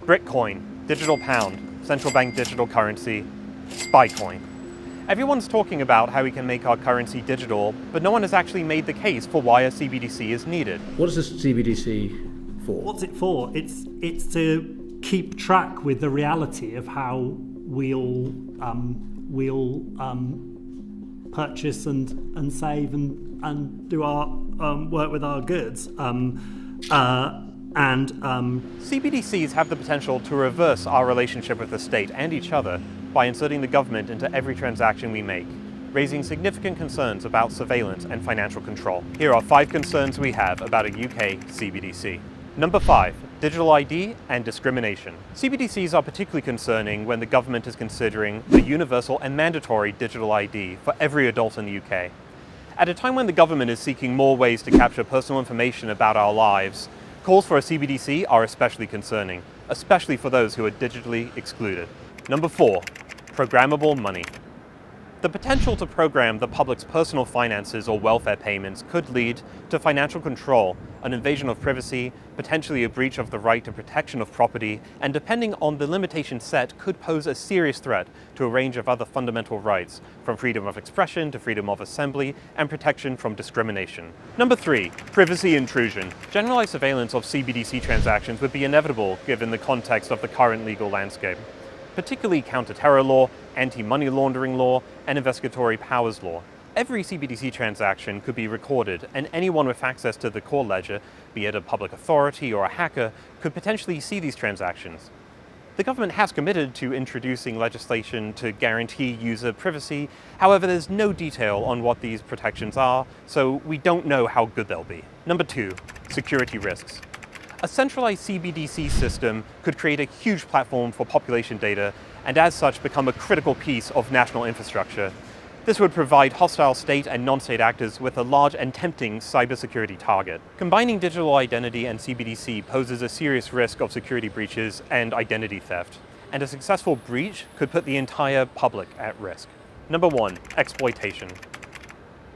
Bitcoin, digital pound, central bank digital currency, spy coin. Everyone's talking about how we can make our currency digital, but no one has actually made the case for why a CBDC is needed. What is a CBDC for? What's it for? It's to keep track with the reality of how we'll purchase and save and do our work with our goods. CBDCs have the potential to reverse our relationship with the state and each other by inserting the government into every transaction we make, raising significant concerns about surveillance and financial control. Here are 5 concerns we have about a UK CBDC. Number 5, digital ID and discrimination. CBDCs are particularly concerning when the government is considering the universal and mandatory digital ID for every adult in the UK. At a time when the government is seeking more ways to capture personal information about our lives, calls for a CBDC are especially concerning, especially for those who are digitally excluded. Number 4, programmable money. The potential to program the public's personal finances or welfare payments could lead to financial control, an invasion of privacy, potentially a breach of the right to protection of property, and depending on the limitation set, could pose a serious threat to a range of other fundamental rights, from freedom of expression to freedom of assembly, and protection from discrimination. Number 3, privacy intrusion. Generalized surveillance of CBDC transactions would be inevitable given the context of the current legal landscape, particularly counter-terror law, anti-money laundering law, and investigatory powers law. Every CBDC transaction could be recorded, and anyone with access to the core ledger, be it a public authority or a hacker, could potentially see these transactions. The government has committed to introducing legislation to guarantee user privacy. However, there's no detail on what these protections are, so we don't know how good they'll be. Number 2, security risks. A centralized CBDC system could create a huge platform for population data and as such become a critical piece of national infrastructure. This would provide hostile state and non-state actors with a large and tempting cybersecurity target. Combining digital identity and CBDC poses a serious risk of security breaches and identity theft, and a successful breach could put the entire public at risk. Number 1, exploitation.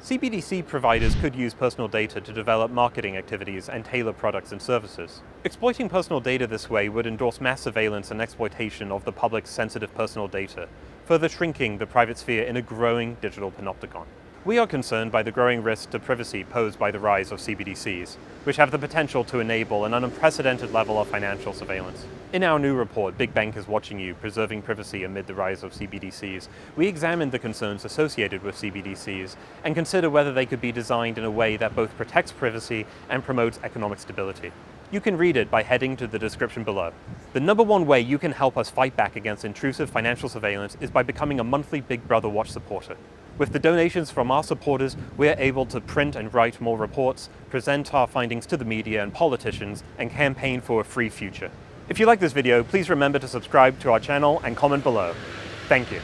CBDC providers could use personal data to develop marketing activities and tailor products and services. Exploiting personal data this way would endorse mass surveillance and exploitation of the public's sensitive personal data, further shrinking the private sphere in a growing digital panopticon. We are concerned by the growing risk to privacy posed by the rise of CBDCs, which have the potential to enable an unprecedented level of financial surveillance. In our new report, Big Bank is Watching You, Preserving Privacy Amid the Rise of CBDCs, we examined the concerns associated with CBDCs and consider whether they could be designed in a way that both protects privacy and promotes economic stability. You can read it by heading to the description below. The number 1 way you can help us fight back against intrusive financial surveillance is by becoming a monthly Big Brother Watch supporter. With the donations from our supporters, we're able to print and write more reports, present our findings to the media and politicians, and campaign for a free future. If you like this video, please remember to subscribe to our channel and comment below. Thank you.